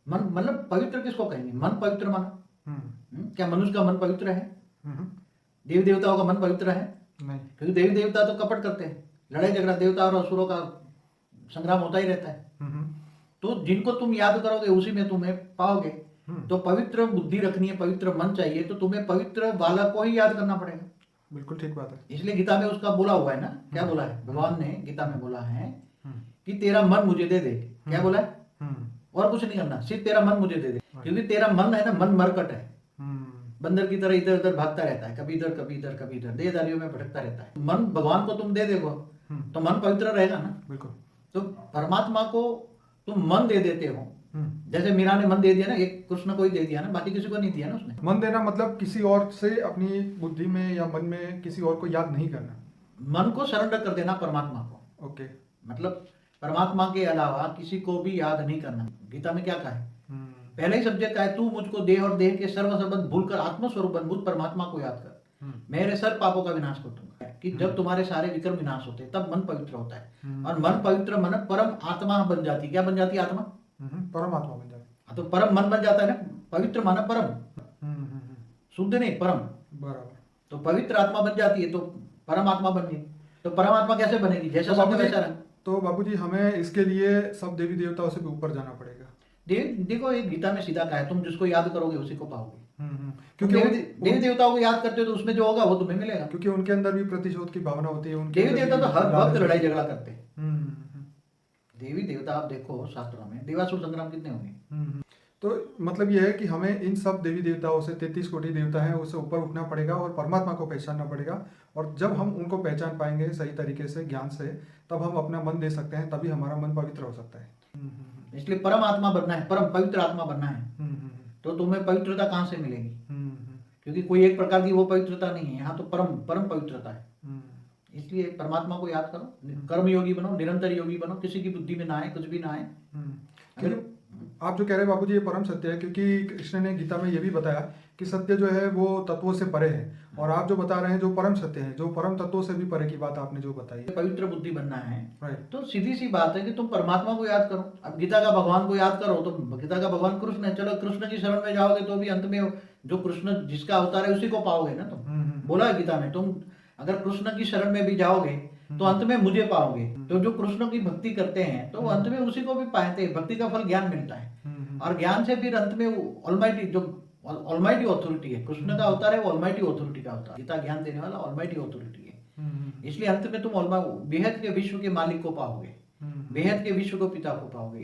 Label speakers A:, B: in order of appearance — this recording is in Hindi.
A: मन मतलब पवित्र किसको कहेंगे? मन पवित्र माना। क्या मनुष्य का मन पवित्र है? देवी देवताओं का मन पवित्र है?
B: नहीं।
A: क्योंकि देवी देवता तो कपट करते हैं, लड़ाई झगड़ा देवता और असुरों का संग्राम होता ही रहता है। तो जिनको तुम याद करोगे उसी में तुम्हें पाओगे। तो पवित्र बुद्धि रखनी है, पवित्र मन चाहिए, तो तुम्हें पवित्र बालक को ही याद करना पड़ेगा।
B: बिल्कुल ठीक बात है।
A: इसलिए गीता में उसका बोला हुआ है ना, क्या बोला है भगवान ने गीता में? बोला है कि तेरा मन मुझे दे दे। क्या बोला है? और कुछ नहीं करना, सिर्फ तेरा मन मुझे दे दे। क्योंकि तेरा मन है ना, मन मरकट है, बंदर की तरह इधर उधर भागता रहता है, कभी इधर कभी इधर कभी इधर, देहदारियों में भटकता रहता है। मन भगवान को तुम दे देखो तो मन पवित्र रहेगा ना।
B: बिल्कुल।
A: तो परमात्मा को तुम मन दे देते हो, जैसे मीरा ने मन दे दिया ना, एक कृष्ण को ही दे दिया ना, बाकी किसी को नहीं दिया ना उसने।
B: मन देना मतलब किसी और से अपनी बुद्धि में या मन में किसी और को याद नहीं करना,
A: मन को सरेंडर कर देना परमात्मा को।
B: ओके।
A: मतलब परमात्मा के अलावा किसी को भी याद नहीं करना। गीता में क्या कहा है? पहले ही सब्जेक्ट है, तू मुझको देह और देह के सर्व संबंध भूलकर आत्मस्वरूप बन बुद्ध परमात्मा को याद कर, मेरे सर पापों का विनाश कर दूंगा। कि जब तुम्हारे सारे विक्रम विनाश होते हैं तब मन पवित्र होता है। और मन पवित्र मन परम आत्मा बन जाती है। क्या बन जाती है? आत्मा,
B: परमात्मा बन जाती।
A: तो परम मन बन जाता है ना। पवित्र माना परम, शुद्ध नहीं, परम।
B: बराबर।
A: तो पवित्र आत्मा बन जाती है तो परमात्मा बन गई। तो परमात्मा कैसे बनेगी? जैसा
B: तो
A: शब्द वैसा रंग।
B: तो बाबूजी हमें इसके लिए सब देवी देवताओं से भी ऊपर जाना पड़ेगा।
A: देखो ये गीता में सीधा कहा है, तुम जिसको याद करोगे उसी को पाओगे।
B: क्योंकि
A: देवी देवताओं को याद करते हो तो उसमें जो होगा वो तुम्हें मिलेगा।
B: क्योंकि उनके अंदर भी प्रतिशोध की भावना होती है। उनके
A: देवी देवता तो हर वक्त लड़ाई झगड़ा करते हैं। देवी देवता आप देखो शास्त्रों में देवासुर संग्राम कितने होंगे।
B: तो मतलब यह है कि हमें इन सब देवी देवताओं से 33 कोटि देवता हैं उससे ऊपर उठना पड़ेगा और परमात्मा को पहचानना पड़ेगा। और जब हम उनको पहचान पाएंगे सही तरीके से ज्ञान से, तब हम अपना मन दे सकते हैं, तभी हमारा मन पवित्र हो सकता है।
A: इसलिए परम आत्मा बनना है, परम पवित्र आत्मा बनना है। तो तुम्हें पवित्रता कहाँ से मिलेगी? क्योंकि कोई एक प्रकार की वो पवित्रता नहीं है, यहाँ तो परम परम पवित्रता है। इसलिए परमात्मा को याद करो, कर्म योगी बनो, निरंतर योगी बनो, किसी की बुद्धि में ना आए, कुछ भी ना आए।
B: अगर आप जो कह रहे हैं बाबूजी ये परम सत्य है, क्योंकि कृष्ण ने गीता में ये भी बताया कि सत्य जो है वो तत्वों से परे है। और आप जो बता रहे हैं जो परम सत्य है, जो परम तत्वों से भी परे की बात आपने जो बताई,
A: पवित्र बुद्धि बनना है। तो सीधी सी बात है कि तुम परमात्मा को याद करो। अब गीता का भगवान को याद करो तो गीता का भगवान कृष्ण है, चलो कृष्ण की शरण में जाओगे तो भी अंत में जो कृष्ण जिसका अवतार है उसी को पाओगे ना। तुम बोला है गीता में, तुम अगर कृष्ण की शरण में भी जाओगे तो अंत में मुझे पाओगे। तो जो कृष्ण की भक्ति करते हैं तो अंत में उसी को भी पाते हैं। भक्ति का फल ज्ञान मिलता है और ज्ञान से फिर अंत में ऑलमाइटी, जो ऑलमाइटी ऑथोरिटी है, कृष्ण का अवतार है वो ऑलमाइटी ऑथोरिटी का अवतार। गीता ज्ञान देने वाला ऑलमाइटी ऑथोरिटी है। इसलिए अंत में तुम बेहद के विश्व के मालिक को पाओगे, बेहद के विश्व को पिता को पाओगे।